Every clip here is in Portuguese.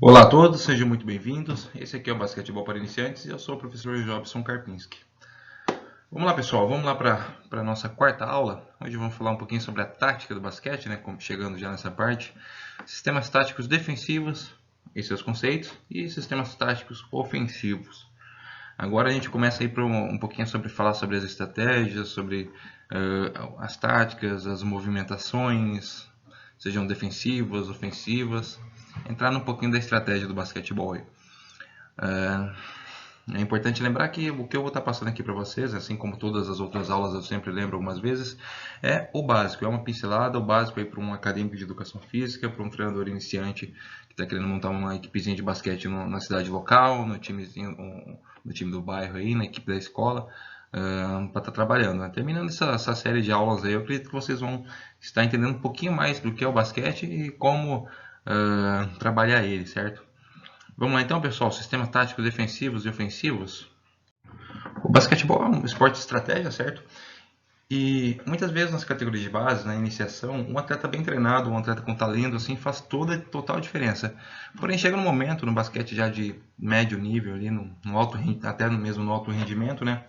Olá a todos, sejam muito bem-vindos. Esse aqui é o Basquetebol para Iniciantes e eu sou o professor Jobson Karpinski. Vamos lá, pessoal, vamos lá para a nossa quarta aula. Hoje vamos falar um pouquinho sobre a tática do basquete, né? Chegando já nessa parte. Sistemas táticos defensivos e seus conceitos e sistemas táticos ofensivos. Agora a gente começa aí para um pouquinho sobre falar sobre as estratégias, sobre as táticas, as movimentações, sejam defensivas, ofensivas. Entrar um pouquinho da estratégia do basquetebol aí. É importante lembrar que o que eu vou estar passando aqui para vocês, assim como todas as outras aulas eu sempre lembro algumas vezes, é o básico, é uma pincelada, o básico aí para um acadêmico de educação física, para um treinador iniciante que está querendo montar uma equipezinha de basquete na cidade local, no time do bairro aí, na equipe da escola, para estar trabalhando. Né? Terminando essa série de aulas aí, eu acredito que vocês vão estar entendendo um pouquinho mais do que é o basquete e como trabalhar ele, certo? Vamos lá então, pessoal, sistemas táticos defensivos e ofensivos. O basquetebol é um esporte de estratégia, certo? E muitas vezes nas categorias de base, na iniciação, um atleta bem treinado, um atleta com talento, assim, faz total diferença. Porém, chega um momento no basquete já de médio nível, ali no alto, até mesmo no alto rendimento, né?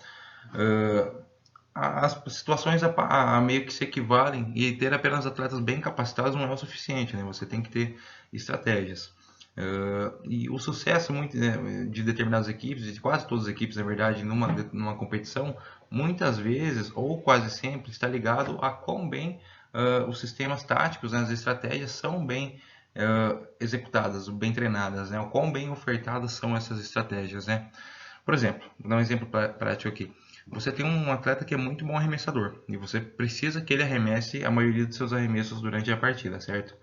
As situações a meio que se equivalem e ter apenas atletas bem capacitados não é o suficiente, né? Você tem que ter estratégias. E o sucesso muito, né, de determinadas equipes, de quase todas as equipes, na verdade, numa competição, muitas vezes, ou quase sempre, está ligado a quão bem os sistemas táticos, né, as estratégias são bem executadas, bem treinadas, né, o quão bem ofertadas são essas estratégias. Né? Por exemplo, vou dar um exemplo prático aqui. Você tem um atleta que é muito bom arremessador e você precisa que ele arremesse a maioria dos seus arremessos durante a partida, certo?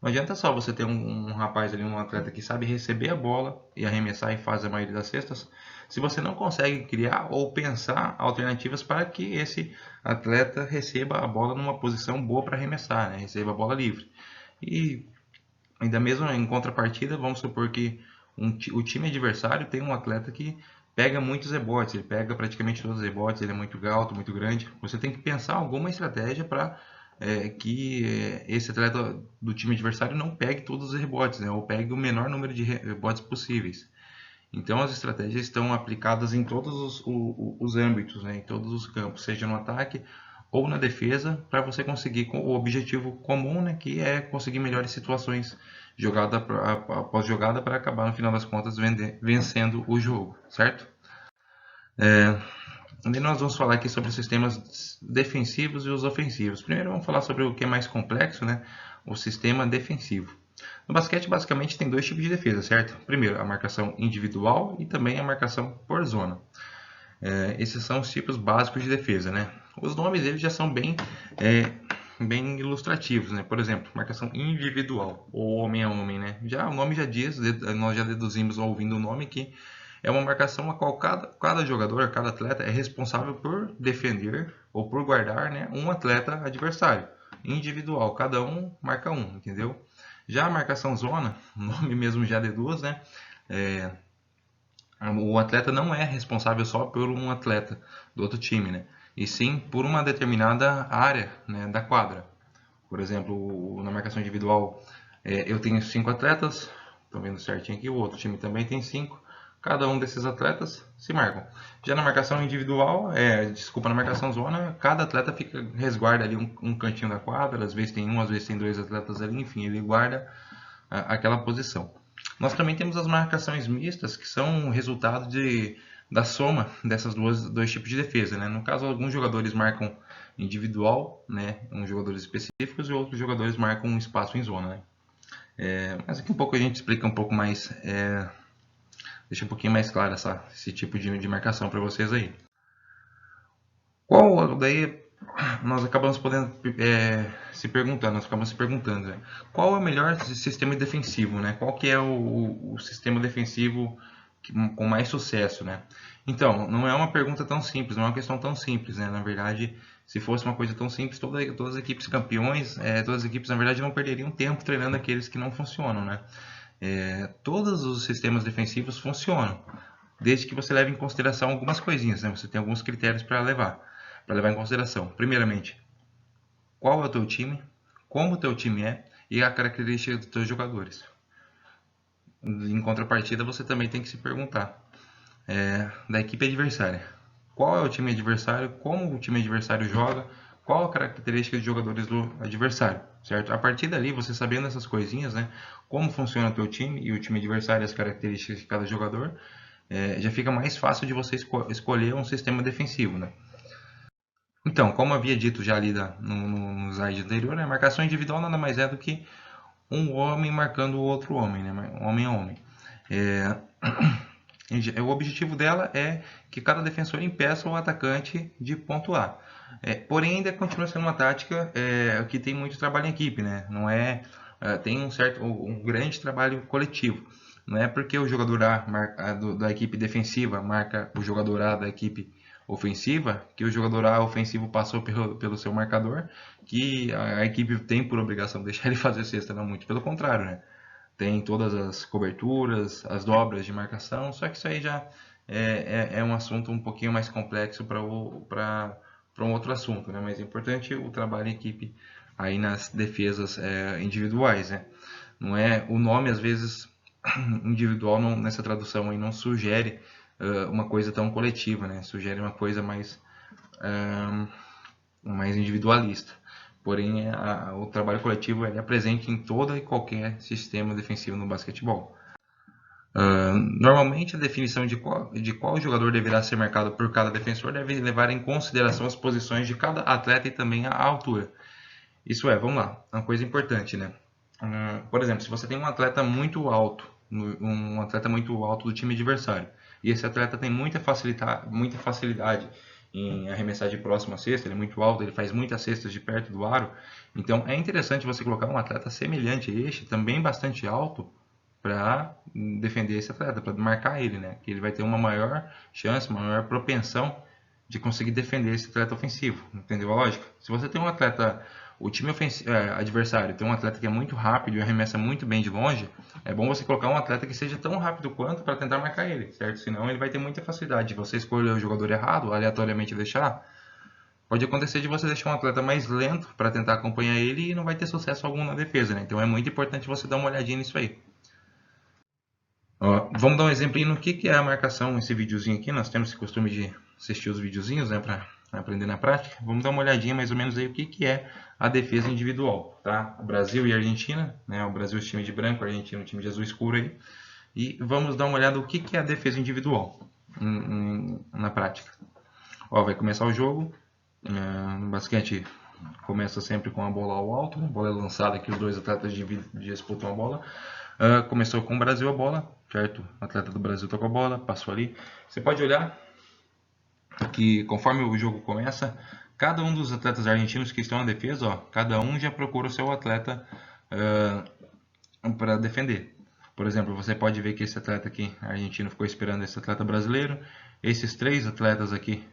Não adianta só você ter um rapaz ali, um atleta que sabe receber a bola e arremessar e faz a maioria das cestas, se você não consegue criar ou pensar alternativas para que esse atleta receba a bola numa posição boa para arremessar, né? Receba a bola livre. E ainda mesmo em contrapartida, vamos supor que o time adversário tem um atleta que pega muitos rebotes, ele pega praticamente todos os rebotes, ele é muito alto, muito grande. Você tem que pensar alguma estratégia para que esse atleta do time adversário não pegue todos os rebotes, né, ou pegue o menor número de rebotes possíveis. Então as estratégias estão aplicadas em todos os âmbitos, né, em todos os campos, seja no ataque ou na defesa, para você conseguir o objetivo comum, né, que é conseguir melhores situações jogada após jogada para acabar no final das contas vencendo o jogo, certo? E nós vamos falar aqui sobre os sistemas defensivos e os ofensivos. Primeiro vamos falar sobre o que é mais complexo, né? O sistema defensivo. No basquete, basicamente, tem dois tipos de defesa, certo? Primeiro, a marcação individual e também a marcação por zona. Esses são os tipos básicos de defesa, né? Os nomes deles já são bem ilustrativos, né? Por exemplo, marcação individual, ou homem a homem, né? Já o nome já diz, nós já deduzimos ouvindo o nome que é uma marcação a qual cada jogador, cada atleta é responsável por defender ou por guardar, né, um atleta adversário. Individual, cada um marca um, entendeu? Já a marcação zona, o nome mesmo já deduz, né? É, o atleta não é responsável só por um atleta do outro time, né? E sim por uma determinada área, né, da quadra. Por exemplo, na marcação individual, eu tenho 5 atletas, estão vendo certinho aqui, o outro time também tem 5. Cada um desses atletas se marcam. Já na marcação individual, na marcação zona, cada atleta resguarda ali um cantinho da quadra, às vezes tem um, às vezes tem 2 atletas ali, enfim, ele guarda aquela posição. Nós também temos as marcações mistas, que são o resultado da soma dessas dois tipos de defesa. Né? No caso, alguns jogadores marcam individual, né? Uns jogadores específicos, e outros jogadores marcam um espaço em zona. Né? Mas aqui um pouco a gente explica um pouco mais, deixa um pouquinho mais claro esse tipo de marcação para vocês aí. Daí nós acabamos podendo nós ficamos se perguntando, né? Qual é o melhor sistema defensivo, né? Qual que é o sistema defensivo com mais sucesso, né? Então, não é uma pergunta tão simples, não é uma questão tão simples, né? Na verdade, se fosse uma coisa tão simples, todas as equipes campeões, todas as equipes, na verdade, não perderiam tempo treinando aqueles que não funcionam, né? Todos os sistemas defensivos funcionam, desde que você leve em consideração algumas coisinhas, né? Você tem alguns critérios para levar em consideração. Primeiramente, qual é o teu time, como o teu time é e a característica dos teus jogadores. em contrapartida, você também tem que se perguntar da equipe adversária. Qual é o time adversário, como o time adversário joga, qual a característica de jogadores do adversário, certo? A partir dali, você sabendo essas coisinhas, né, como funciona o teu time e o time adversário, as características de cada jogador, já fica mais fácil de você escolher um sistema defensivo, né? Então, como havia dito já ali no slide anterior, a marcação individual nada mais é do que um homem marcando o outro homem, né? Homem a homem. O objetivo dela é que cada defensor impeça o atacante de pontuar. Porém, ainda continua sendo uma tática que tem muito trabalho em equipe, né? Não é, tem um grande trabalho coletivo. Não é porque o jogador A da equipe defensiva marca o jogador A da equipe ofensiva, que o jogador A ofensivo passou pelo seu marcador, que a equipe tem por obrigação deixar ele fazer cesta, não muito. Pelo contrário, né? Tem todas as coberturas, as dobras de marcação, só que isso aí já é um assunto um pouquinho mais complexo para um outro assunto, né? Mas é importante o trabalho em equipe aí nas defesas individuais, né? Não é o nome às vezes individual nessa tradução aí não sugere uma coisa tão coletiva, né? Sugere uma coisa mais individualista. Porém, o trabalho coletivo é presente em todo e qualquer sistema defensivo no basquetebol. Normalmente, a definição de qual jogador deverá ser marcado por cada defensor deve levar em consideração as posições de cada atleta e também a altura. Isso vamos lá, uma coisa importante, né? Por exemplo, se você tem um atleta muito alto, do time adversário, e esse atleta tem muita facilidade em arremessar de próxima à cesta, ele é muito alto, ele faz muitas cestas de perto do aro, então é interessante você colocar um atleta semelhante a este, também bastante alto, para defender esse atleta, para marcar ele, né? Que ele vai ter uma maior chance, uma maior propensão de conseguir defender esse atleta ofensivo. Entendeu a lógica? Se você tem um atleta, o time adversário tem um atleta que é muito rápido e arremessa muito bem de longe, é bom você colocar um atleta que seja tão rápido quanto para tentar marcar ele, certo? Senão ele vai ter muita facilidade de você escolher o jogador errado, aleatoriamente deixar. Pode acontecer de você deixar um atleta mais lento para tentar acompanhar ele e não vai ter sucesso algum na defesa, né? Então é muito importante você dar uma olhadinha nisso aí. Ó, vamos dar um exemplo no que é a marcação, esse videozinho aqui. Nós temos esse costume de assistir os videozinhos, né, para aprender na prática. Vamos dar uma olhadinha mais ou menos aí o que é a defesa individual, tá? Brasil e Argentina, né? O Brasil é o time de branco, a Argentina é o time de azul escuro aí. E vamos dar uma olhada no que é a defesa individual na prática. Ó, vai começar o jogo. No basquete começa sempre com a bola ao alto, a bola é lançada que os dois atletas disputam a bola. Começou com o Brasil a bola, certo? O atleta do Brasil tocou a bola, passou ali. Você pode olhar que conforme o jogo começa, cada um dos atletas argentinos que estão na defesa, ó, cada um já procura o seu atleta para defender. Por exemplo, você pode ver que esse atleta aqui, argentino, ficou esperando esse atleta brasileiro. Esses três atletas aqui,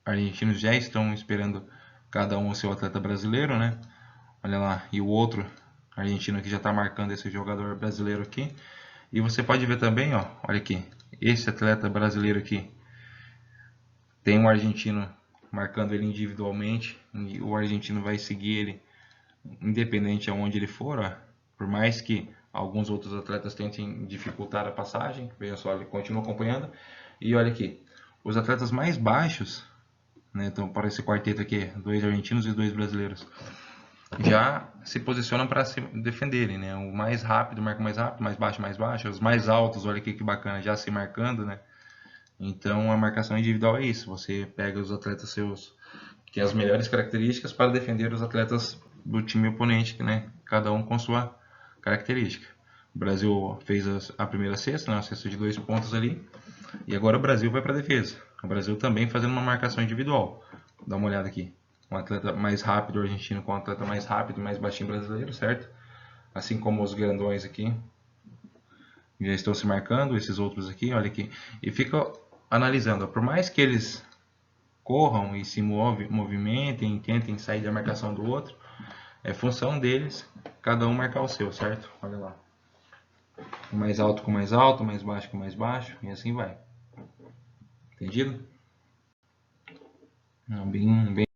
argentinos, já estão esperando cada um o seu atleta brasileiro, né? Olha lá, e o outro argentino aqui já está marcando esse jogador brasileiro aqui. E você pode ver também, ó, olha aqui, esse atleta brasileiro aqui tem um argentino marcando ele individualmente e o argentino vai seguir ele independente aonde ele for, ó. Por mais que alguns outros atletas tentem dificultar a passagem, veja só, ele continua acompanhando. E olha aqui, os atletas mais baixos, né, então para esse quarteto aqui, dois argentinos e dois brasileiros, já se posicionam para se defenderem, né? O mais rápido marca mais rápido, mais baixo. Os mais altos, olha aqui que bacana, já se marcando, né? Então a marcação individual é isso. Você pega os atletas seus que têm as melhores características para defender os atletas do time oponente, né? Cada um com sua característica. O Brasil fez a primeira cesta, né? Uma cesta de 2 pontos ali. E agora o Brasil vai para a defesa. O Brasil também fazendo uma marcação individual. Dá uma olhada aqui. Um atleta mais rápido argentino com um atleta mais rápido, mais baixinho brasileiro, certo? Assim como os grandões aqui já estão se marcando, esses outros aqui, olha aqui. E fica analisando, por mais que eles corram e se movimentem, tentem sair da marcação do outro, é função deles cada um marcar o seu, certo? Olha lá. Mais alto com mais alto, mais baixo com mais baixo, e assim vai. Entendido? Bem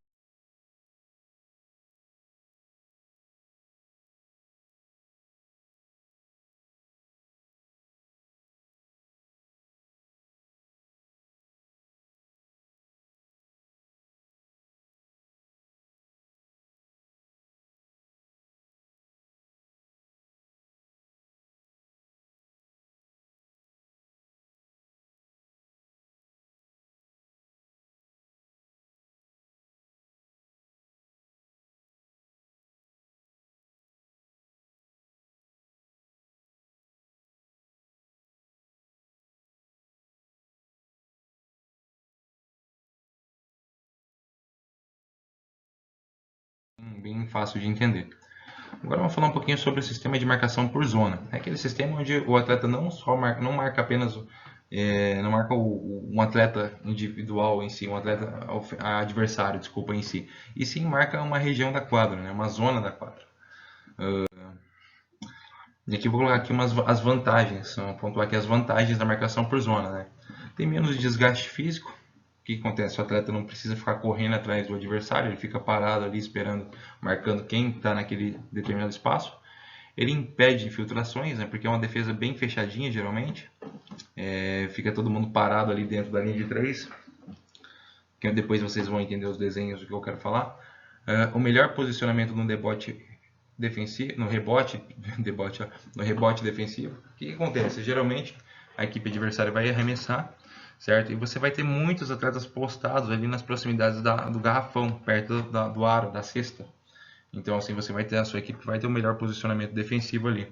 bem fácil de entender. Agora vamos falar um pouquinho sobre o sistema de marcação por zona. É aquele sistema onde o atleta não marca apenas não marca um atleta individual em si, um atleta adversário, desculpa, em si, e sim marca uma região da quadra, né, uma zona da quadra. E aqui vou colocar aqui as vantagens, vamos pontuar aqui as vantagens da marcação por zona, né? Tem menos desgaste físico. O que acontece? O atleta não precisa ficar correndo atrás do adversário, ele fica parado ali esperando, marcando quem está naquele determinado espaço. Ele impede infiltrações, né? Porque é uma defesa bem fechadinha, geralmente. Fica todo mundo parado ali dentro da linha de 3. Que depois vocês vão entender os desenhos do que eu quero falar. O melhor posicionamento no rebote defensivo, no rebote defensivo. O que acontece? Geralmente a equipe adversária vai arremessar, certo? E você vai ter muitos atletas postados ali nas proximidades do garrafão, perto do aro, da cesta. Então assim você vai ter a sua equipe vai ter o melhor posicionamento defensivo ali.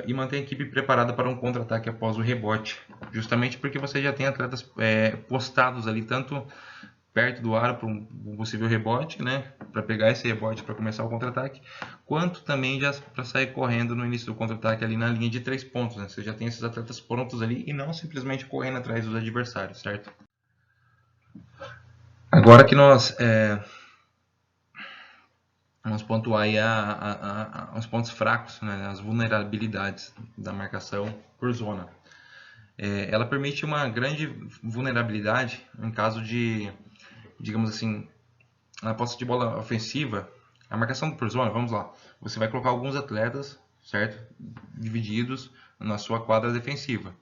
E manter a equipe preparada para um contra-ataque após o rebote, justamente porque você já tem atletas postados ali tanto perto do aro para um possível rebote, né, para pegar esse rebote para começar o contra-ataque, quanto também já para sair correndo no início do contra-ataque ali na linha de 3 pontos, né? Você já tem esses atletas prontos ali e não simplesmente correndo atrás dos adversários, certo? Agora que nós vamos pontuar aí os pontos fracos, né, as vulnerabilidades da marcação por zona. Ela permite uma grande vulnerabilidade em caso de, digamos assim, na posse de bola ofensiva, a marcação por zona, vamos lá, você vai colocar alguns atletas, certo? Divididos na sua quadra defensiva.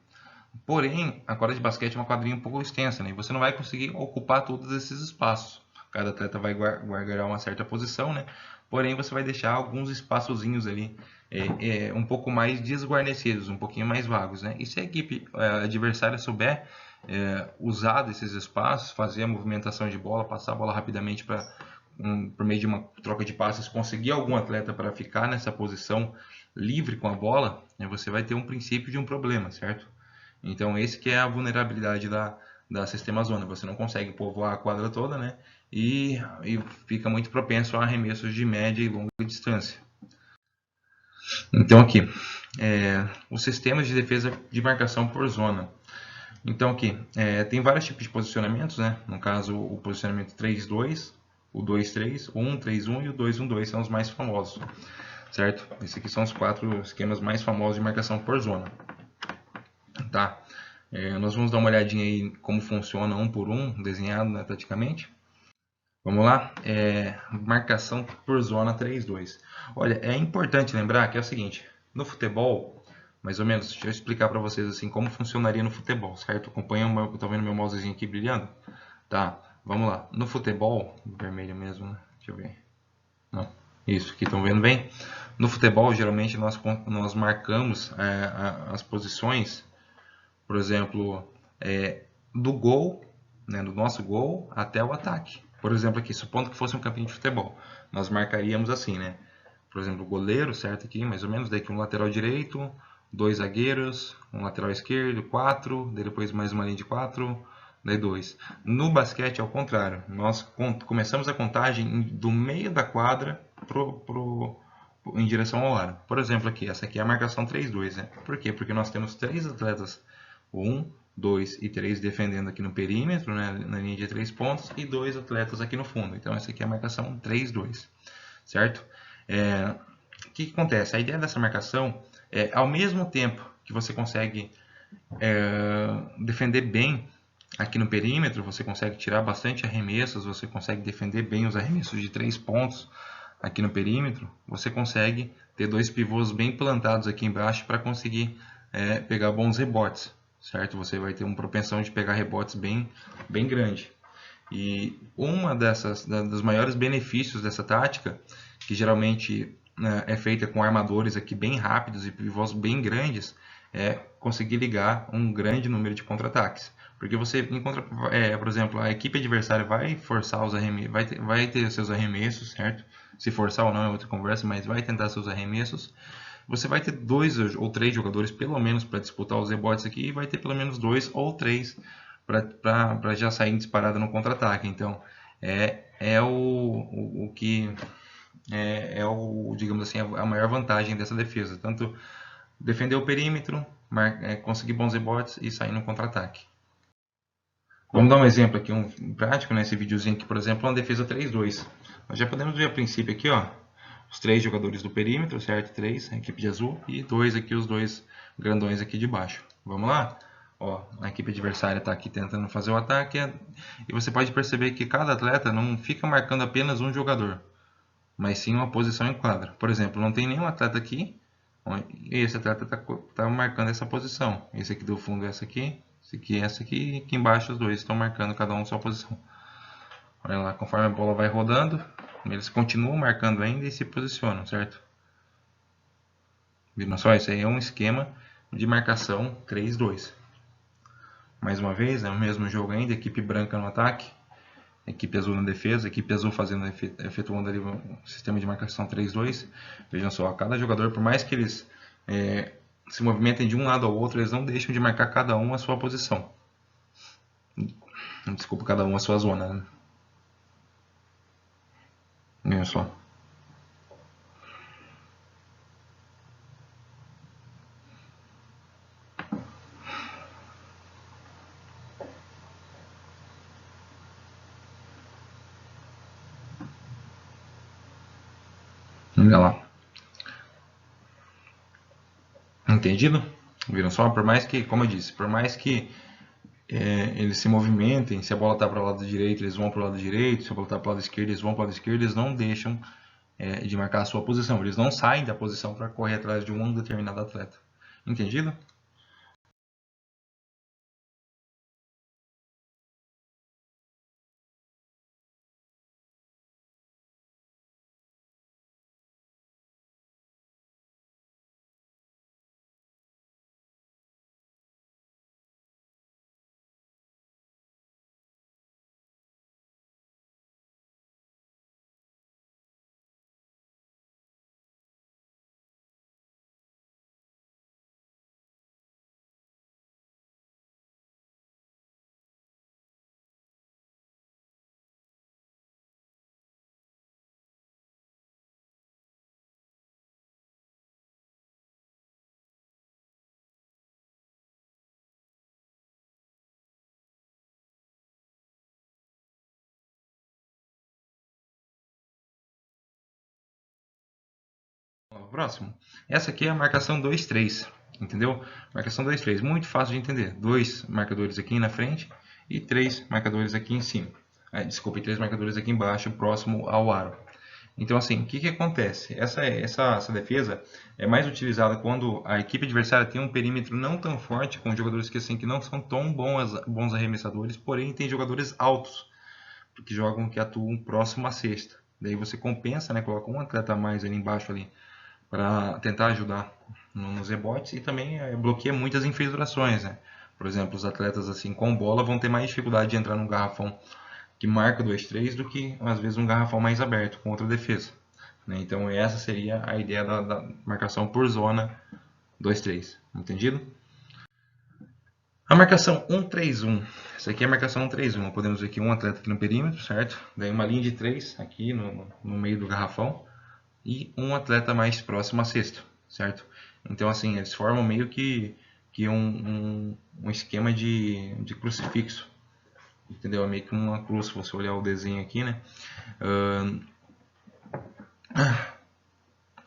Porém, a quadra de basquete é uma quadrinha um pouco extensa, né? E você não vai conseguir ocupar todos esses espaços. Cada atleta vai guardar uma certa posição, né? Porém, você vai deixar alguns espaçozinhos ali um pouco mais desguarnecidos, um pouquinho mais vagos, né? E se a equipe adversária souber usar desses espaços, fazer a movimentação de bola, passar a bola rapidamente por meio de uma troca de passes, conseguir algum atleta para ficar nessa posição livre com a bola, né? Você vai ter um princípio de um problema, certo? Então, esse que é a vulnerabilidade da sistema zona. Você não consegue povoar a quadra toda, né? E fica muito propenso a arremessos de média e longa distância. Então, aqui, os sistemas de defesa de marcação por zona. Então, aqui, tem vários tipos de posicionamentos, né? No caso, o posicionamento 3-2, o 2-3, o 1-3-1 e o 2-1-2 são os mais famosos, certo? Esses aqui são os 4 esquemas mais famosos de marcação por zona. Tá? Nós vamos dar uma olhadinha aí como funciona um por um, desenhado, né, taticamente. Vamos lá? Marcação por zona 3-2. Olha, é importante lembrar que é o seguinte, no futebol, mais ou menos, deixa eu explicar para vocês assim como funcionaria no futebol, certo? Acompanham, estão vendo meu mousezinho aqui brilhando? Tá, vamos lá. No futebol, vermelho mesmo, né? Deixa eu ver. Não, isso, aqui estão vendo bem? No futebol, geralmente nós marcamos as posições, por exemplo, do gol, né, do nosso gol até o ataque. Por exemplo, aqui, supondo que fosse um campinho de futebol, nós marcaríamos assim, né? Por exemplo, o goleiro, certo? Aqui, mais ou menos, daí aqui um lateral direito, 2 zagueiros, um lateral esquerdo, 4, depois mais uma linha de 4, daí 2. No basquete é o contrário, nós começamos a contagem do meio da quadra em direção ao aro. Por exemplo, aqui, essa aqui é a marcação 3-2, né? Por quê? Porque nós temos 3 atletas, 1, 2 e 3 defendendo aqui no perímetro, né, na linha de 3 pontos, e 2 atletas aqui no fundo. Então, essa aqui é a marcação 3-2, certo? O que acontece? A ideia dessa marcação é, ao mesmo tempo que você consegue defender bem aqui no perímetro, você consegue tirar bastante arremessos, você consegue defender bem os arremessos de 3 pontos aqui no perímetro, você consegue ter 2 pivôs bem plantados aqui embaixo para conseguir pegar bons rebotes, certo? Você vai ter uma propensão de pegar rebotes bem grande. E uma dos maiores benefícios dessa tática, que geralmente é feita com armadores aqui bem rápidos e pivôs bem grandes, é conseguir ligar um grande número de contra-ataques. Porque você encontra, por exemplo, a equipe adversária vai forçar os arremessos, vai ter seus arremessos, certo? Se forçar ou não é outra conversa, mas vai tentar seus arremessos. Você vai ter 2 ou 3 jogadores pelo menos para disputar os rebotes aqui e vai ter pelo menos 2 ou 3 para já sair disparada no contra-ataque. Então, o que digamos assim, a maior vantagem dessa defesa. Tanto defender o perímetro, conseguir bons rebotes e sair no contra-ataque. Vamos dar um exemplo aqui, um prático, nesse videozinho aqui, por exemplo, uma defesa 3-2. Nós já podemos ver a princípio aqui, ó, os 3 jogadores do perímetro, certo? 3, a equipe de azul, e 2 aqui, os 2 grandões aqui de baixo. Vamos lá? Ó, a equipe adversária está aqui tentando fazer o ataque, e você pode perceber que cada atleta não fica marcando apenas um jogador, mas sim uma posição em quadra. Por exemplo, não tem nenhum atleta aqui, e esse atleta está marcando essa posição. Esse aqui do fundo é essa aqui, essa aqui, e aqui embaixo os dois estão marcando cada um sua posição. Olha lá, conforme a bola vai rodando, eles continuam marcando ainda e se posicionam, certo? Viram só? Isso aí é um esquema de marcação 3-2. Mais uma vez, é o mesmo jogo ainda, equipe branca no ataque, equipe azul na defesa, equipe azul efetuando ali um sistema de marcação 3-2. Vejam só, cada jogador, por mais que eles se movimentem de um lado ao outro, eles não deixam de marcar cada um a sua posição. Desculpa, cada um a sua zona, né? Vejam só. Olha lá. Entendido? Viram só? Por mais que, como eu disse, por mais que eles se movimentem, se a bola está para o lado direito, eles vão para o lado direito, se a bola está para o lado esquerdo, eles vão para o lado esquerdo, eles não deixam de marcar a sua posição, eles não saem da posição para correr atrás de um determinado atleta. Entendido? Próximo. Essa aqui é a marcação 2-3, entendeu? Marcação 2-3, muito fácil de entender. 2 marcadores aqui na frente e 3 marcadores aqui em cima. Desculpe, 3 marcadores aqui embaixo, próximo ao aro. Então, assim, o que acontece? Essa defesa é mais utilizada quando a equipe adversária tem um perímetro não tão forte, com jogadores que não são tão bons arremessadores, porém tem jogadores altos, que atuam próximo à cesta. Daí você compensa, né, coloca um atleta a mais ali embaixo ali, para tentar ajudar nos rebotes, e também bloqueia muitas infiltrações, né? Por exemplo, os atletas assim com bola vão ter mais dificuldade de entrar num garrafão que marca 2-3 do que às vezes um garrafão mais aberto com outra defesa, né? Então essa seria a ideia da marcação por zona 2-3, entendido? A marcação 1-3-1, essa aqui é a marcação 1-3-1, podemos ver aqui um atleta aqui no perímetro, certo? Daí uma linha de 3 aqui no meio do garrafão, e um atleta mais próximo à cesta, certo? Então, assim, eles formam meio que um esquema de crucifixo, entendeu? É meio que uma cruz, se você olhar o desenho aqui, né?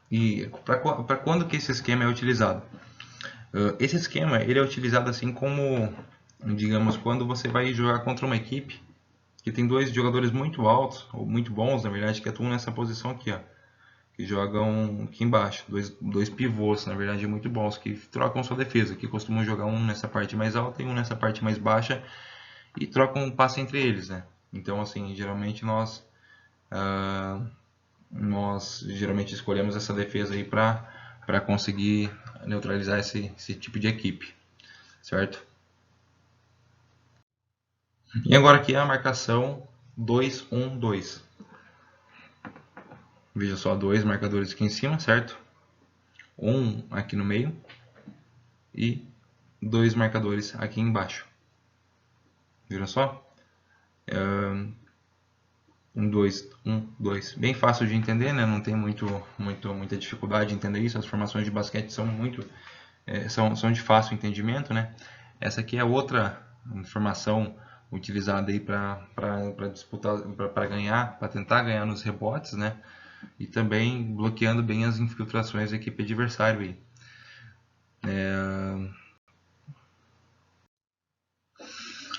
E para quando que esse esquema é utilizado? Esse esquema ele é utilizado assim como, digamos, quando você vai jogar contra uma equipe que tem dois jogadores muito altos, ou muito bons, na verdade, que atuam nessa posição aqui, ó, que jogam aqui embaixo, dois pivôs, na verdade, muito bons, que trocam sua defesa, que costumam jogar um nessa parte mais alta e um nessa parte mais baixa, e trocam um passe entre eles, né? Então, assim, geralmente nós geralmente escolhemos essa defesa aí para conseguir neutralizar esse tipo de equipe, certo? E agora aqui é a marcação 2-1-2. Veja só, dois marcadores aqui em cima, certo? Um aqui no meio e dois marcadores aqui embaixo. Viram só? 1, 2, 1, 2. Bem fácil de entender, né? Não tem muita dificuldade de entender isso. As formações de basquete são são de fácil entendimento, né? Essa aqui é outra informação utilizada aí para disputar, para ganhar, para tentar ganhar nos rebotes, né? E também bloqueando bem as infiltrações da equipe adversária aí.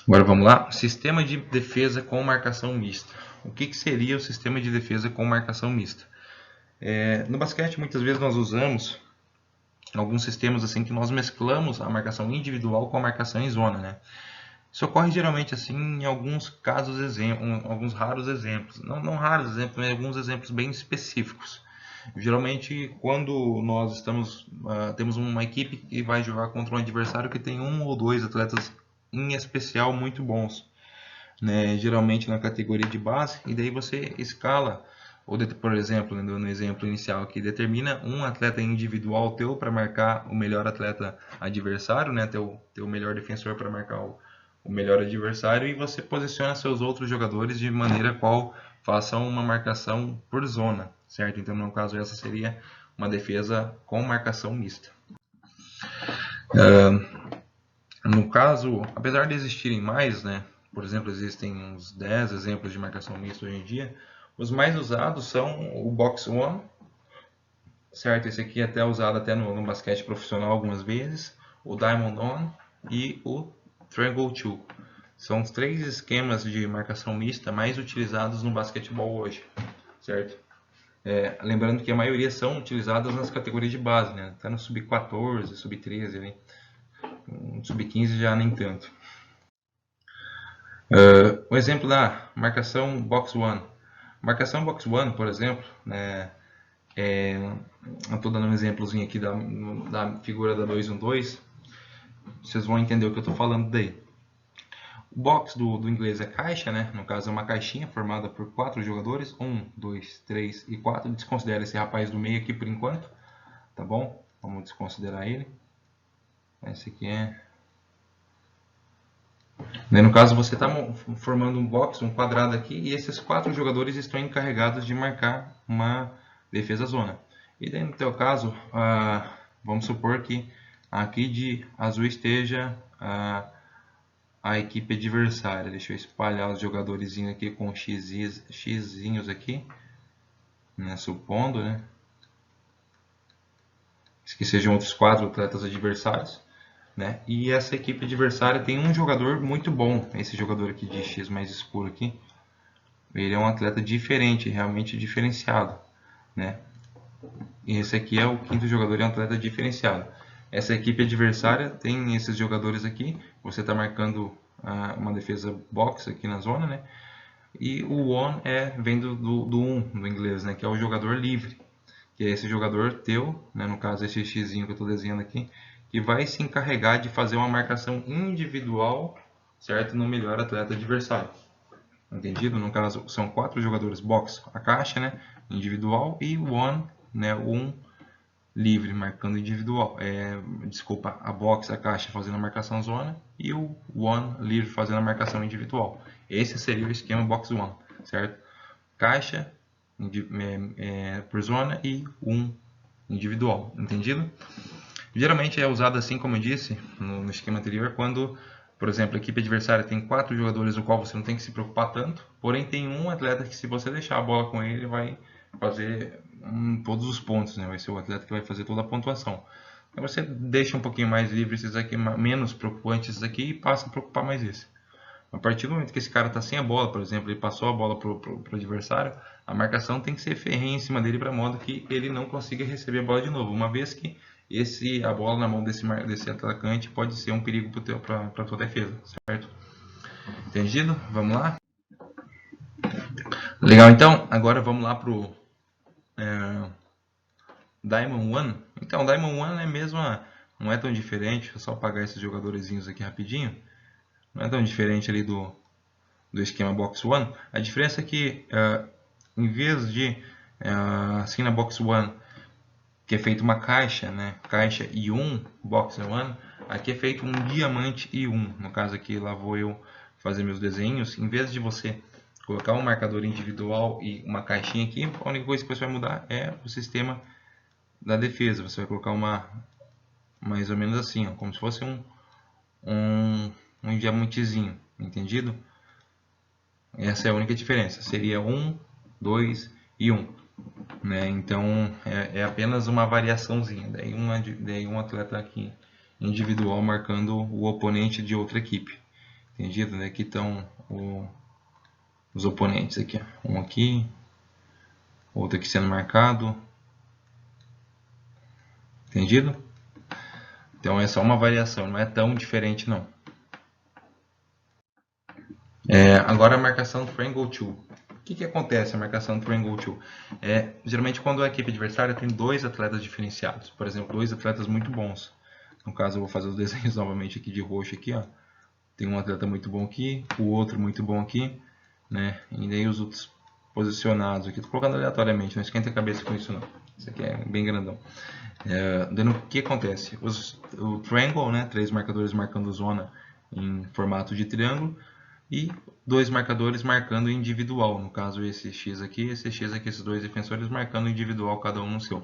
Agora vamos lá. Sistema de defesa com marcação mista. O que seria o sistema de defesa com marcação mista? No basquete, muitas vezes nós usamos alguns sistemas assim que nós mesclamos a marcação individual com a marcação em zona, né? Isso ocorre geralmente assim em alguns casos, alguns raros exemplos. Não raros exemplos, mas alguns exemplos bem específicos. Geralmente, quando nós temos uma equipe que vai jogar contra um adversário que tem um ou dois atletas em especial muito bons, né? Geralmente na categoria de base, e daí você escala, ou por exemplo, no exemplo inicial aqui, determina um atleta individual teu para marcar o melhor atleta adversário, né? Teu melhor defensor para marcar o melhor adversário, e você posiciona seus outros jogadores de maneira qual façam uma marcação por zona, certo? Então, no caso, essa seria uma defesa com marcação mista. No caso, apesar de existirem mais, né? Por exemplo, existem uns 10 exemplos de marcação mista hoje em dia, os mais usados são o Box One, certo? Esse aqui é até usado até no basquete profissional algumas vezes, o Diamond On e o Triangle 2. São os 3 esquemas de marcação mista mais utilizados no basquetebol hoje, certo? Lembrando que a maioria são utilizadas nas categorias de base, né? Até no sub-14, sub-13, no sub-15 já nem tanto. Um exemplo da marcação Box One. Marcação Box One, por exemplo, né? Estou dando um exemplozinho aqui da figura da 2-1-2. Vocês vão entender o que eu estou falando daí. O box do inglês é caixa, né? No caso é uma caixinha formada por 4 jogadores. 1, 2, 3 e 4. Desconsidera esse rapaz do meio aqui por enquanto. Tá bom? Vamos desconsiderar ele. Esse aqui é... No caso você está formando um box, um quadrado aqui. E esses 4 jogadores estão encarregados de marcar uma defesa zona. E daí no teu caso, vamos supor que aqui de azul esteja a equipe adversária. Deixa eu espalhar os jogadores aqui com xzinhos aqui, né, supondo, né, que sejam outros 4 atletas adversários, né, e essa equipe adversária tem um jogador muito bom. Esse jogador aqui de X mais escuro aqui, ele é um atleta diferente, realmente diferenciado, né, e esse aqui é o 5º jogador, é um atleta diferenciado. Essa equipe adversária tem esses jogadores aqui. Você está marcando uma defesa box aqui na zona, né? E o one vem do 1 do inglês, né? Que é o jogador livre, que é esse jogador teu, né? No caso esse xzinho que eu estou desenhando aqui, que vai se encarregar de fazer uma marcação individual, certo? No melhor atleta adversário. Entendido? No caso são 4 jogadores box, a caixa, né? Individual, e o one, né? Livre, marcando individual. Desculpa, a box, a caixa fazendo a marcação zona e o one livre fazendo a marcação individual. Esse seria o esquema box one, certo? Caixa por zona e individual, entendido? Geralmente é usado assim, como eu disse no esquema anterior, quando, por exemplo, a equipe adversária tem 4 jogadores, o qual você não tem que se preocupar tanto, porém tem um atleta que, se você deixar a bola com ele, vai fazer todos os pontos, né? Vai ser o atleta que vai fazer toda a pontuação. Então você deixa um pouquinho mais livre esses aqui, menos preocupantes esses aqui, e passa a preocupar mais esse. A partir do momento que esse cara está sem a bola, por exemplo, ele passou a bola para o adversário, a marcação tem que ser ferrenha em cima dele, para modo que ele não consiga receber a bola de novo, uma vez que a bola na mão desse atacante pode ser um perigo para a tua defesa, certo? Entendido? Vamos lá? Legal, então, agora vamos lá para o Diamond One. Então, Diamond One não é tão diferente. Deixa eu só apagar esses jogadorzinhos aqui rapidinho. Não é tão diferente ali do esquema Box One. A diferença é que, em vez de, assim na Box One, que é feito uma caixa, né? Caixa e Box One, aqui é feito um diamante e No caso aqui, lá vou eu fazer meus desenhos. Em vez de você colocar um marcador individual e uma caixinha aqui, a única coisa que você vai mudar é o sistema da defesa. Você vai colocar uma mais ou menos assim, ó, como se fosse um diamantezinho, entendido? Essa é a única diferença. Seria 1, 2 e 1. Né? Então é apenas uma variaçãozinha. Daí um atleta aqui individual marcando o oponente de outra equipe. Entendido? Aqui estão os oponentes aqui. Um aqui, outro aqui sendo marcado. Entendido? Então é só uma variação, não é tão diferente não. Agora a marcação Triangle 2. O que acontece a marcação Triangle 2? Geralmente quando a equipe adversária tem dois atletas diferenciados, por exemplo, dois atletas muito bons. No caso eu vou fazer os desenhos novamente aqui de roxo aqui, ó. Tem um atleta muito bom aqui, o outro muito bom aqui, né? E daí os outros posicionados aqui. Estou colocando aleatoriamente, não esquenta a cabeça com isso não. Isso aqui é bem grandão. O que acontece? O triangle, né? 3 marcadores marcando zona em formato de triângulo e 2 marcadores marcando individual. No caso esse X aqui, esses dois defensores marcando individual, cada um no seu.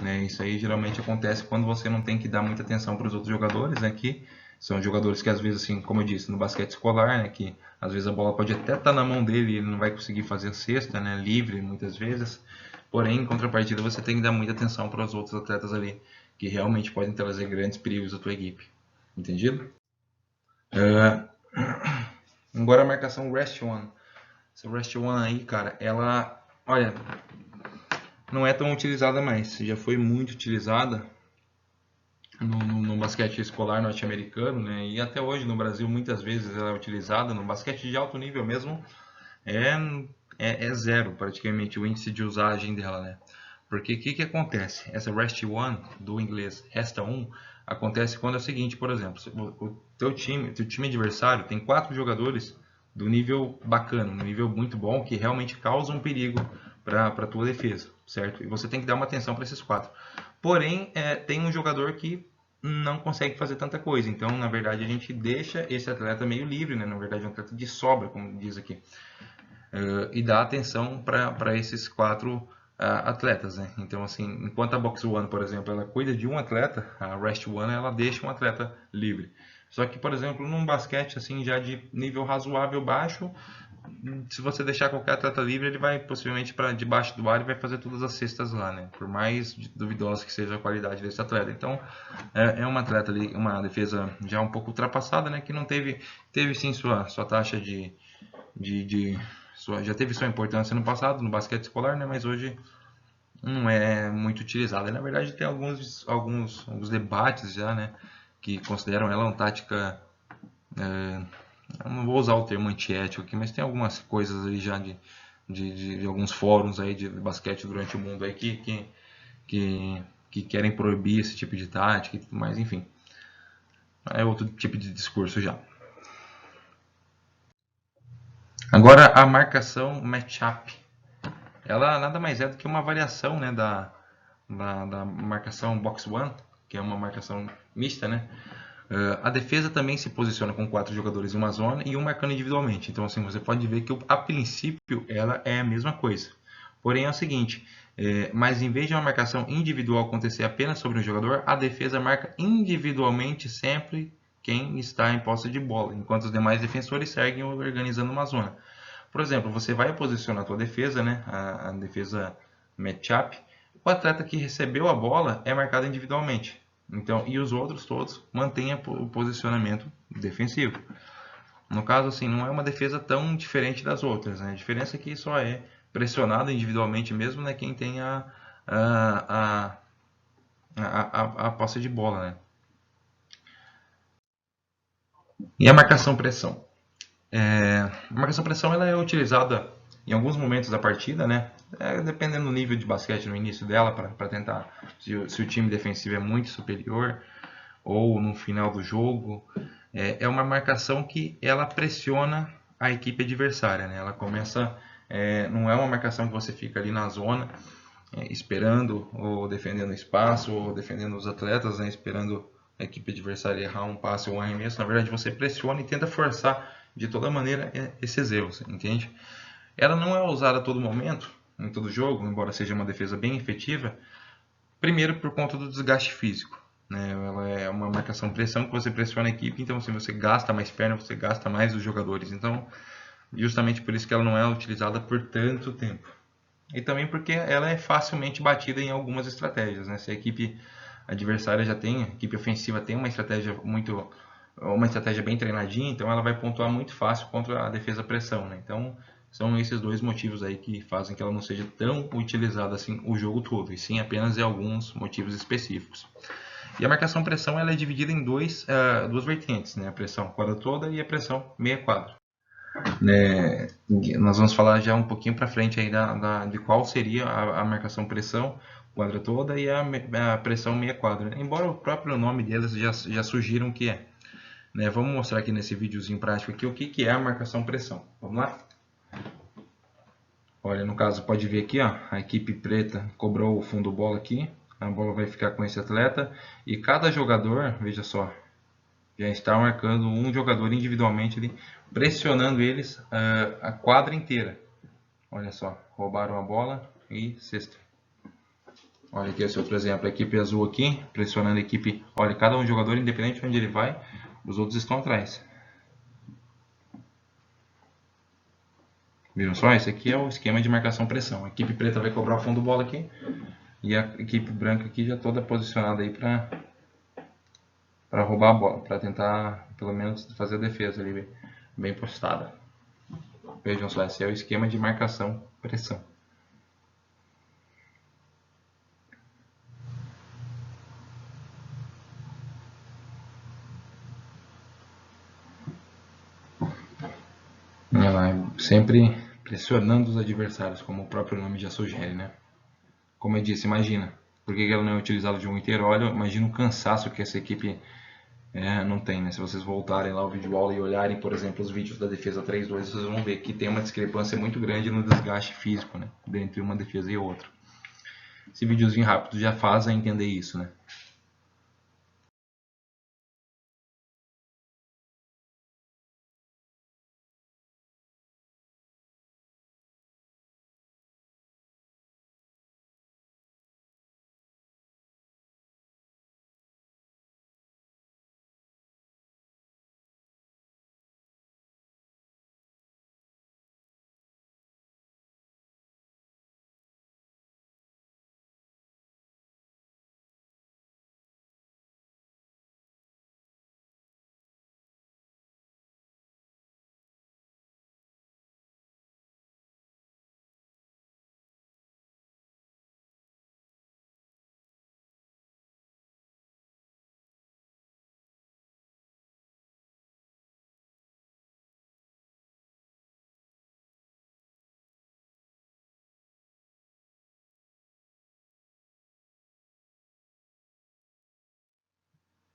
Né? Isso aí geralmente acontece quando você não tem que dar muita atenção para os outros jogadores, né? Que são jogadores que às vezes, assim, como eu disse, no basquete escolar, né? Que às vezes a bola pode até estar na mão dele e ele não vai conseguir fazer a cesta, né? Livre muitas vezes. Porém, em contrapartida, você tem que dar muita atenção para os outros atletas ali, que realmente podem trazer grandes perigos à tua equipe. Entendido? Agora a marcação Rest One. Essa Rest One aí, cara, ela, olha, não é tão utilizada mais. Já foi muito utilizada no basquete escolar norte-americano, né? E até hoje no Brasil muitas vezes ela é utilizada no basquete de alto nível mesmo. É zero praticamente o índice de usagem dela, né? Porque o que acontece? Essa Rest One, do inglês resta 1, acontece quando é o seguinte, por exemplo, o teu time adversário tem 4 jogadores do nível bacana, um nível muito bom, que realmente causam um perigo para a tua defesa, certo? E você tem que dar uma atenção para esses 4. Porém, tem um jogador que não consegue fazer tanta coisa, então na verdade a gente deixa esse atleta meio livre, né? Na verdade é um atleta de sobra, como diz aqui. E dá atenção para esses 4 atletas, né? Então, assim, enquanto a Box One, por exemplo, ela cuida de um atleta, a Rest One ela deixa um atleta livre. Só que, por exemplo, num basquete assim já de nível razoável baixo, se você deixar qualquer atleta livre, ele vai possivelmente para debaixo do ar e vai fazer todas as cestas lá, né? Por mais duvidosa que seja a qualidade desse atleta. Então, um atleta ali, uma defesa já um pouco ultrapassada, né? Que não teve sim sua taxa já teve sua importância no passado, no basquete escolar, né? Mas hoje não é muito utilizada. Na verdade, tem alguns debates já, né? Que consideram ela uma tática. Eu não vou usar o termo antiético aqui, mas tem algumas coisas aí já de alguns fóruns aí de basquete durante o mundo aí que querem proibir esse tipo de tática e tudo mais, enfim. É outro tipo de discurso já. Agora a marcação matchup. Ela nada mais é do que uma variação, né, da marcação box one, que é uma marcação mista, né? A defesa também se posiciona com 4 jogadores em uma zona e um marcando individualmente. Então, assim, você pode ver que a princípio ela é a mesma coisa. Porém é o seguinte, mas em vez de uma marcação individual acontecer apenas sobre um jogador, a defesa marca individualmente sempre quem está em posse de bola, enquanto os demais defensores seguem organizando uma zona. Por exemplo, você vai posicionar a tua defesa, né, a defesa matchup, o atleta que recebeu a bola é marcado individualmente. Então, e os outros todos mantêm o posicionamento defensivo. No caso, assim, não é uma defesa tão diferente das outras, né? A diferença é que só é pressionado individualmente mesmo, né, quem tem a posse de bola, né? E a marcação-pressão? A marcação-pressão ela é utilizada em alguns momentos da partida, né? Dependendo do nível de basquete no início dela, para tentar, se o time defensivo é muito superior, ou no final do jogo. É uma marcação que ela pressiona a equipe adversária, né? Ela começa, não é uma marcação que você fica ali na zona esperando ou defendendo espaço ou defendendo os atletas, né? Esperando a equipe adversária errar um passe ou um arremesso. Na verdade, você pressiona e tenta forçar de toda maneira esses erros, entende? Ela não é usada a todo momento, em todo jogo, embora seja uma defesa bem efetiva, primeiro por conta do desgaste físico. Né? Ela é uma marcação-pressão que você pressiona a equipe, então se você gasta mais perna, você gasta mais os jogadores. Então, justamente por isso que ela não é utilizada por tanto tempo. E também porque ela é facilmente batida em algumas estratégias. Né? Se a equipe adversária já tem, a equipe ofensiva tem uma estratégia bem treinadinha, então ela vai pontuar muito fácil contra a defesa pressão. Né? Então, são esses dois motivos aí que fazem que ela não seja tão utilizada assim o jogo todo, e sim apenas em alguns motivos específicos. E a marcação pressão ela é dividida em duas vertentes, né? A pressão quadra toda e a pressão meia quadra. Né? Nós vamos falar já um pouquinho para frente aí de qual seria a marcação pressão quadra toda e a pressão meia quadra. Embora o próprio nome deles já sugiram o que é. Né? Vamos mostrar aqui nesse videozinho prático aqui o que é a marcação pressão. Vamos lá? Olha, no caso pode ver aqui, ó, a equipe preta cobrou o fundo bola aqui. A bola vai ficar com esse atleta e cada jogador, veja só, já está marcando um jogador individualmente ali, pressionando eles a quadra inteira. Olha só, roubaram a bola e cesta. Olha aqui esse outro exemplo, a equipe azul aqui, pressionando a equipe. Olha, cada um jogador, independente de onde ele vai, os outros estão atrás. Viram só? Esse aqui é o esquema de marcação-pressão. A equipe preta vai cobrar o fundo bola aqui. E a equipe branca aqui já toda posicionada aí para roubar a bola, para tentar pelo menos fazer a defesa ali bem postada. Vejam só, esse é o esquema de marcação-pressão. Ela é sempre pressionando os adversários, como o próprio nome já sugere, né? Como eu disse, imagina, por que ela não é utilizada o jogo inteiro? Olha, imagina o cansaço que essa equipe não tem, né? Se vocês voltarem lá ao vídeo aula e olharem, por exemplo, os vídeos da defesa 3-2, vocês vão ver que tem uma discrepância muito grande no desgaste físico, né? Entre uma defesa e outra. Esse videozinho rápido já faz a entender isso, né?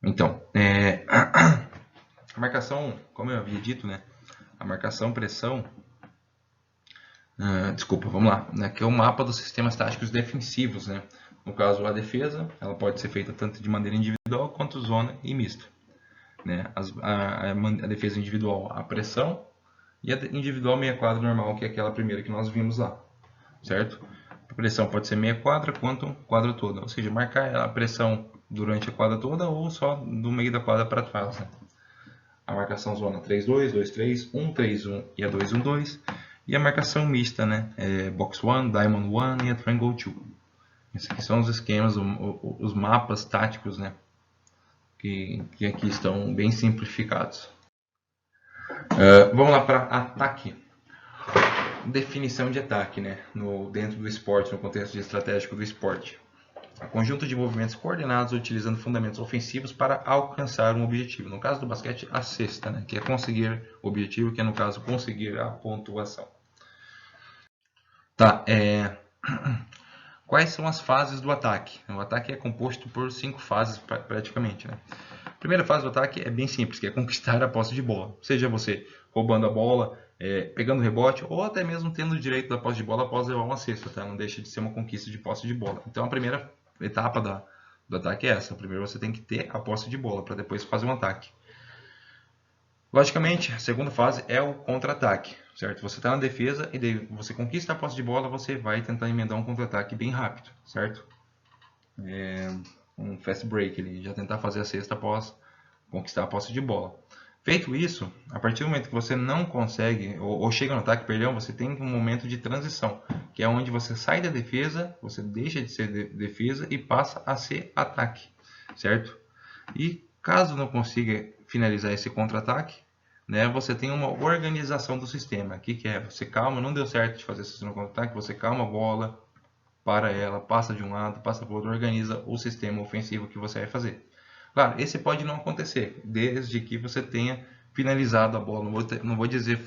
Então, a marcação, como eu havia dito, né? A marcação-pressão, desculpa, vamos lá. Aqui é o mapa dos sistemas táticos defensivos, né? No caso, a defesa, ela pode ser feita tanto de maneira individual quanto zona e mista. Né? A defesa individual, a pressão, e a individual meia quadra normal, que é aquela primeira que nós vimos lá, certo? A pressão pode ser meia quadra quanto quadra toda, ou seja, marcar a pressão durante a quadra toda ou só do meio da quadra para trás. Né? A marcação zona 3-2, 2-3, 1-3-1 e a 2-1-2. E a marcação mista, né? Box 1, Diamond 1 e a Triangle 2. Esses aqui são os esquemas, os mapas táticos, né? Que aqui estão bem simplificados. Vamos lá para ataque. Definição de ataque, né? Dentro do esporte, no contexto estratégico do esporte. Conjunto de movimentos coordenados utilizando fundamentos ofensivos para alcançar um objetivo. No caso do basquete, a cesta, né? Que é conseguir o objetivo, que é no caso conseguir a pontuação. Tá, quais são as fases do ataque? O ataque é composto por 5 fases praticamente, né? A primeira fase do ataque é bem simples, que é conquistar a posse de bola. Seja você roubando a bola, pegando rebote, ou até mesmo tendo o direito da posse de bola após levar uma cesta, tá? Não deixa de ser uma conquista de posse de bola. Então a primeira etapa do ataque é essa. Primeiro você tem que ter a posse de bola para depois fazer um ataque. Logicamente, a segunda fase é o contra-ataque, certo? Você está na defesa e daí você conquista a posse de bola, você vai tentar emendar um contra-ataque bem rápido, certo? Um fast break, ele já tentar fazer a cesta após conquistar a posse de bola. Feito isso, a partir do momento que você não consegue, ou chega no ataque, perdão, você tem um momento de transição, que é onde você sai da defesa, você deixa de ser defesa e passa a ser ataque, certo? E caso não consiga finalizar esse contra-ataque, né, você tem uma organização do sistema. O que é? Você calma, não deu certo de fazer esse contra-ataque, você calma a bola, para ela, passa de um lado, passa para o outro, organiza o sistema ofensivo que você vai fazer. Claro, esse pode não acontecer, desde que você tenha finalizado a bola, não vou dizer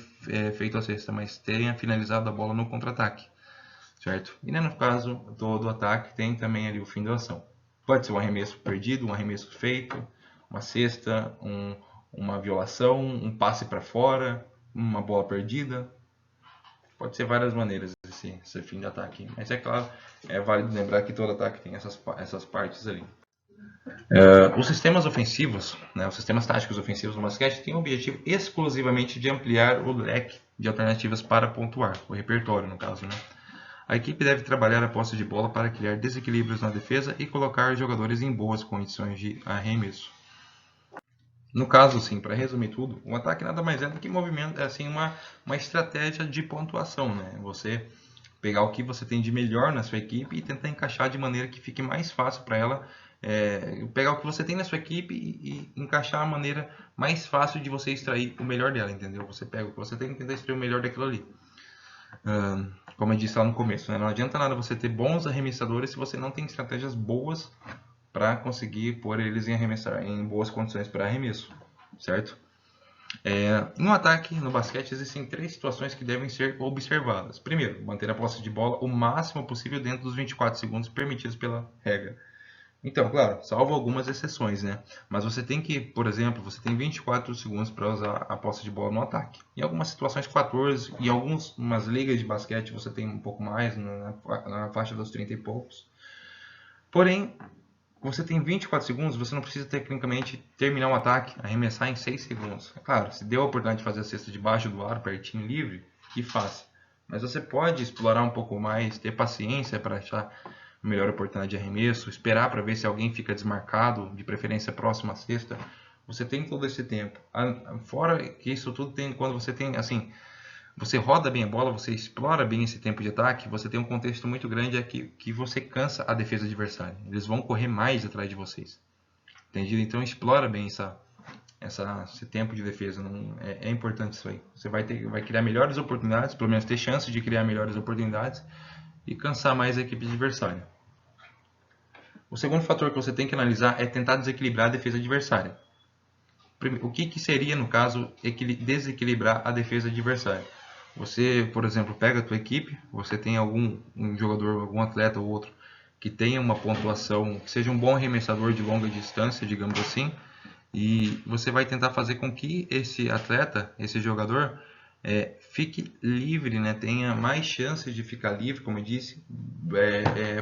feito a cesta, mas tenha finalizado a bola no contra-ataque, certo? E no caso do ataque tem também ali o fim da ação. Pode ser um arremesso perdido, um arremesso feito, uma cesta, uma violação, um passe para fora, uma bola perdida. Pode ser várias maneiras esse fim de ataque. Mas é claro, é válido lembrar que todo ataque tem essas partes ali. Os sistemas ofensivos, né, os sistemas táticos ofensivos do basquete têm o objetivo exclusivamente de ampliar o leque de alternativas para pontuar, o repertório no caso, né? A equipe deve trabalhar a posse de bola para criar desequilíbrios na defesa e colocar jogadores em boas condições de arremesso. No caso, assim, para resumir tudo, o ataque nada mais é do que movimento, assim, uma estratégia de pontuação, né? Você pegar o que você tem de melhor na sua equipe e tentar encaixar de maneira que fique mais fácil para ela, pegar o que você tem na sua equipe e encaixar a maneira mais fácil de você extrair o melhor dela, entendeu? Você pega o que você tem e tenta extrair o melhor daquilo ali. Como eu disse lá no começo, né? Não adianta nada você ter bons arremessadores se você não tem estratégias boas para conseguir pôr eles em boas condições para arremesso, certo? No ataque, no basquete, existem 3 situações que devem ser observadas. Primeiro, manter a posse de bola o máximo possível dentro dos 24 segundos permitidos pela regra. Então, claro, salvo algumas exceções, né? Mas você tem que, por exemplo, você tem 24 segundos para usar a posse de bola no ataque. Em algumas situações 14, em algumas ligas de basquete você tem um pouco mais, na faixa dos 30 e poucos. Porém, você tem 24 segundos, você não precisa tecnicamente terminar um ataque, arremessar em 6 segundos. É claro, se deu a oportunidade de fazer a cesta debaixo do aro, pertinho, livre, que faça. Mas você pode explorar um pouco mais, ter paciência para achar a melhor oportunidade de arremesso, esperar para ver se alguém fica desmarcado, de preferência próximo à cesta. Você tem todo esse tempo. Fora que isso tudo tem, quando você tem, assim, você roda bem a bola, você explora bem esse tempo de ataque, você tem um contexto muito grande aqui que você cansa a defesa adversária. Eles vão correr mais atrás de vocês. Entendido? Então explora bem esse tempo de defesa. É importante isso aí. Você vai criar melhores oportunidades, pelo menos ter chance de criar melhores oportunidades e cansar mais a equipe adversária. O segundo fator que você tem que analisar é tentar desequilibrar a defesa adversária. O que seria, no caso, desequilibrar a defesa adversária? Você, por exemplo, pega a tua equipe, você tem um jogador, algum atleta ou outro que tenha uma pontuação, que seja um bom arremessador de longa distância, digamos assim, e você vai tentar fazer com que esse atleta, esse jogador, fique livre, né? Tenha mais chances de ficar livre, como eu disse,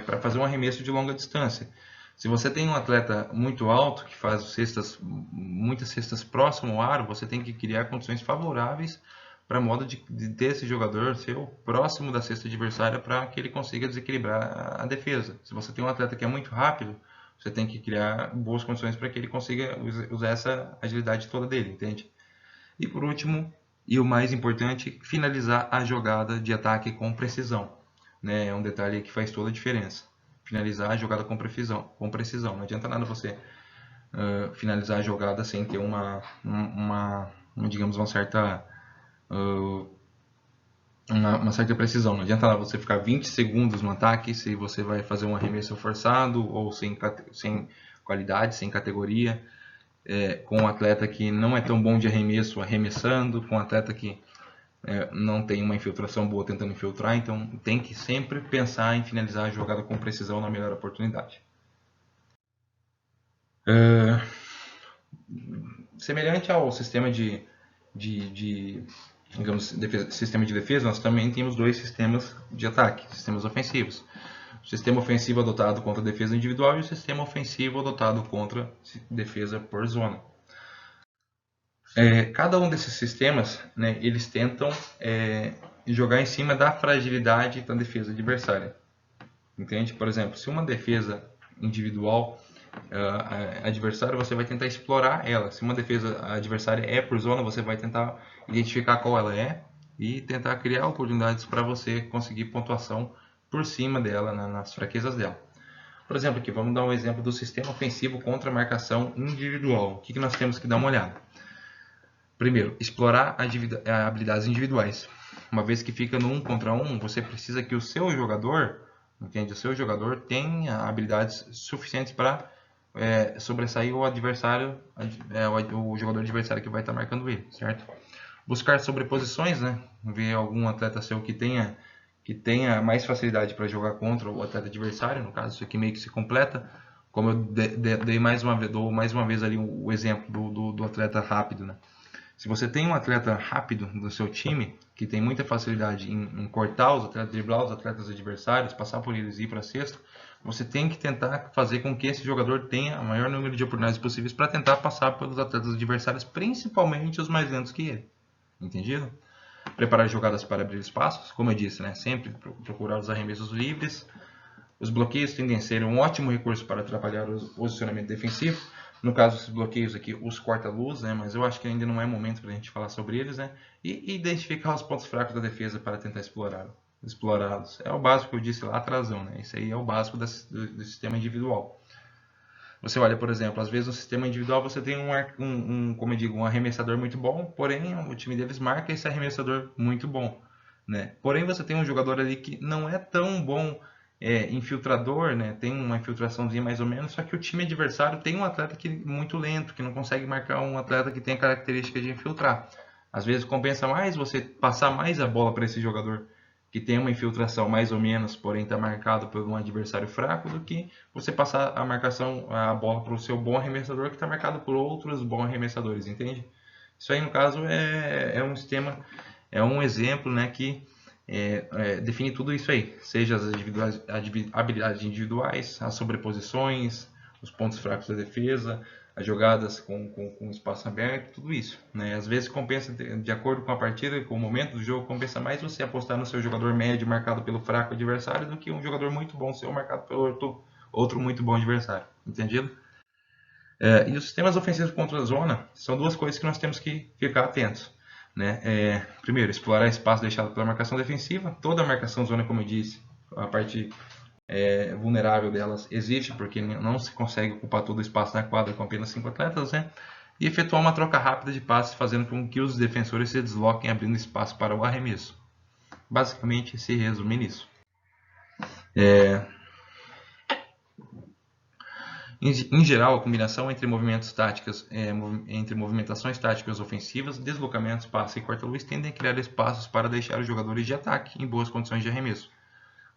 para fazer um arremesso de longa distância. Se você tem um atleta muito alto, que faz muitas cestas próximo ao aro, você tem que criar condições favoráveis para modo de ter esse jogador seu próximo da cesta adversária para que ele consiga desequilibrar a defesa. Se você tem um atleta que é muito rápido, você tem que criar boas condições para que ele consiga usar essa agilidade toda dele, entende? E por último, e o mais importante, finalizar a jogada de ataque com precisão. Né? É um detalhe que faz toda a diferença. Finalizar a jogada com precisão. Não adianta nada você finalizar a jogada sem ter digamos, uma certa precisão. Não adianta nada você ficar 20 segundos no ataque se você vai fazer um arremesso forçado ou sem qualidade, sem categoria, com um atleta que não é tão bom de arremesso arremessando, com um atleta que não tem uma infiltração boa tentando infiltrar. Então tem que sempre pensar em finalizar a jogada com precisão na melhor oportunidade. Semelhante ao sistema digamos, sistema de defesa, nós também temos 2 sistemas de ataque, sistemas ofensivos. O sistema ofensivo adotado contra a defesa individual e o sistema ofensivo adotado contra defesa por zona. Cada um desses sistemas, né, eles tentam jogar em cima da fragilidade da defesa adversária. Entende? Por exemplo, se uma defesa individual adversária, você vai tentar explorar ela. Se uma defesa adversária é por zona, você vai tentar identificar qual ela é e tentar criar oportunidades para você conseguir pontuação por cima dela, nas fraquezas dela. Por exemplo, aqui vamos dar um exemplo do sistema ofensivo contra a marcação individual. O que nós temos que dar uma olhada? Primeiro, explorar habilidades individuais. Uma vez que fica no 1 contra 1, você precisa que o seu jogador, entende? O seu jogador tenha habilidades suficientes para sobressair o adversário, o jogador adversário que vai estar marcando ele, certo? Buscar sobreposições, né? Ver algum atleta seu que tenha mais facilidade para jogar contra o atleta adversário. No caso, isso aqui meio que se completa. Como eu dou mais uma vez ali o exemplo do atleta rápido, né? Se você tem um atleta rápido no seu time, que tem muita facilidade em cortar os atletas, driblar os atletas adversários, passar por eles e ir para a cesta, você tem que tentar fazer com que esse jogador tenha o maior número de oportunidades possíveis para tentar passar pelos atletas adversários, principalmente os mais lentos que ele. Entendido? Preparar jogadas para abrir espaços, como eu disse, né? Sempre procurar os arremessos livres. Os bloqueios tendem a ser um ótimo recurso para atrapalhar o posicionamento defensivo. No caso, esses bloqueios aqui, os corta-luz, né? Mas eu acho que ainda não é momento para a gente falar sobre eles, né? E identificar os pontos fracos da defesa para tentar explorá-los. É o básico que eu disse lá atrás, né? Isso aí é o básico do sistema individual. Você olha, por exemplo, às vezes no sistema individual você tem como eu digo, um arremessador muito bom, porém o time deles marca esse arremessador muito bom, né? Porém você tem um jogador ali que não é tão bom infiltrador, né? Tem uma infiltraçãozinha mais ou menos, só que o time adversário tem um atleta que muito lento, que não consegue marcar um atleta que tem a característica de infiltrar. Às vezes compensa mais você passar mais a bola para esse jogador que tem uma infiltração mais ou menos, porém está marcado por um adversário fraco, do que você passar a bola para o seu bom arremessador que está marcado por outros bons arremessadores, entende? Isso aí, no caso, é um sistema, é um exemplo, né, que define tudo isso aí, seja as habilidades individuais, as sobreposições, os pontos fracos da defesa, as jogadas com espaço aberto, tudo isso, né? Às vezes compensa, de acordo com a partida, com o momento do jogo, compensa mais você apostar no seu jogador médio marcado pelo fraco adversário do que um jogador muito bom seu marcado pelo outro muito bom adversário, entendido? E os sistemas ofensivos contra a zona são duas coisas que nós temos que ficar atentos, né? Primeiro, explorar espaço deixado pela marcação defensiva. Toda a marcação zona, como eu disse, a parte vulnerável delas existe, porque não se consegue ocupar todo o espaço na quadra com apenas 5 atletas, né? E efetuar uma troca rápida de passes, fazendo com que os defensores se desloquem, abrindo espaço para o arremesso. Basicamente, se resume nisso. Em geral, a combinação entre entre movimentações táticas ofensivas, deslocamentos, passe e corta-luz tendem a criar espaços para deixar os jogadores de ataque em boas condições de arremesso.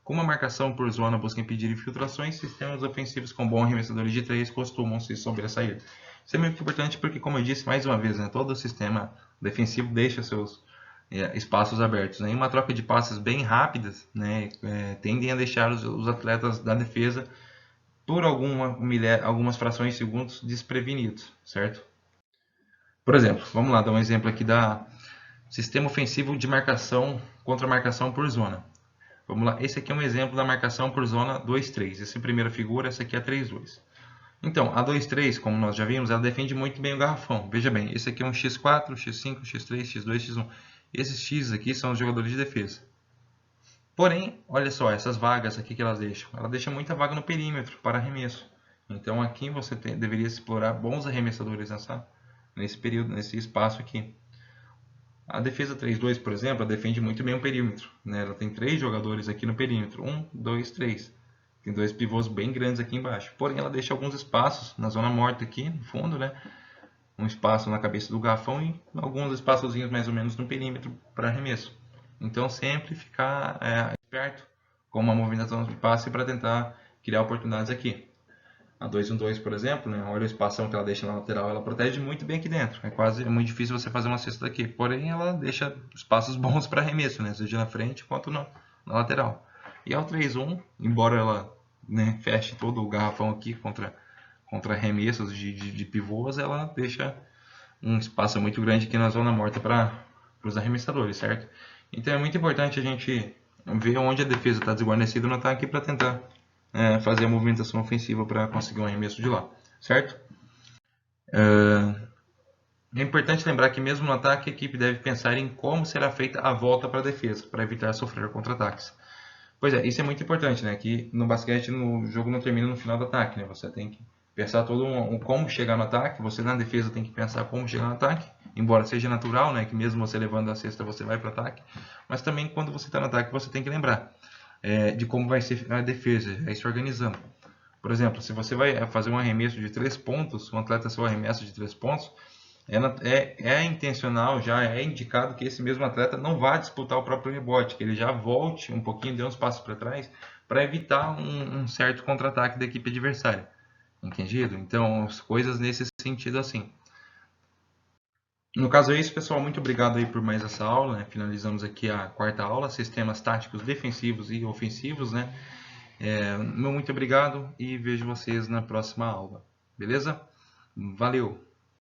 Como a marcação por zona busca impedir infiltrações, sistemas ofensivos com bons arremessadores de 3 costumam se sobressair. Isso é muito importante porque, como eu disse mais uma vez, né, todo o sistema defensivo deixa seus espaços abertos, né? E uma troca de passes bem rápidas, né, tendem a deixar os atletas da defesa por algumas frações de segundos desprevenidos, certo? Por exemplo, vamos lá dar um exemplo aqui da sistema ofensivo de marcação contra marcação por zona. Vamos lá, esse aqui é um exemplo da marcação por zona 2-3. Essa é a primeira figura, essa aqui é a 3-2. Então, a 2-3, como nós já vimos, ela defende muito bem o garrafão. Veja bem, esse aqui é um X4, X5, X3, X2, X1. Esses X aqui são os jogadores de defesa. Porém, olha só, essas vagas aqui que elas deixam. Ela deixa muita vaga no perímetro para arremesso. Então aqui você deveria explorar bons arremessadores nesse período, nesse espaço aqui. A defesa 3-2, por exemplo, ela defende muito bem o perímetro, né? Ela tem 3 jogadores aqui no perímetro. 1, 2, 3. Tem 2 pivôs bem grandes aqui embaixo. Porém, ela deixa alguns espaços na zona morta aqui, no fundo, né? Um espaço na cabeça do garrafão e alguns espaçozinhos mais ou menos no perímetro para arremesso. Então, sempre ficar esperto com uma movimentação de passe para tentar criar oportunidades aqui. A 2-1-2, por exemplo, né? Olha o espação que ela deixa na lateral, ela protege muito bem aqui dentro. É muito difícil você fazer uma cesta daqui. Porém, ela deixa espaços bons para arremesso, né? Seja na frente quanto na lateral. E ao 3-1, embora ela, né, feche todo o garrafão aqui contra arremessos de pivôs, ela deixa um espaço muito grande aqui na zona morta para os arremessadores, certo? Então é muito importante a gente ver onde a defesa está desguarnecida no ataque para tentar fazer a movimentação ofensiva para conseguir um arremesso de lá, certo? É importante lembrar que mesmo no ataque a equipe deve pensar em como será feita a volta para a defesa, para evitar sofrer contra-ataques. Pois é, isso é muito importante, né? Que no basquete o jogo não termina no final do ataque, né? Você tem que pensar todo como chegar no ataque, você na defesa tem que pensar como chegar no ataque, embora seja natural, né? Que mesmo você levando a cesta você vai para o ataque, mas também quando você está no ataque você tem que lembrar de como vai ser a defesa, é se organizando. Por exemplo, se você vai fazer um arremesso de 3 pontos, um atleta seu arremesso de 3 pontos, é intencional, já é indicado que esse mesmo atleta não vá disputar o próprio rebote, que ele já volte um pouquinho, dê uns passos para trás, para evitar um certo contra-ataque da equipe adversária. Entendido? Então, as coisas nesse sentido assim. No caso é isso, pessoal. Muito obrigado aí por mais essa aula, né? Finalizamos aqui a quarta aula, sistemas táticos defensivos e ofensivos, né? Muito obrigado e vejo vocês na próxima aula. Beleza? Valeu!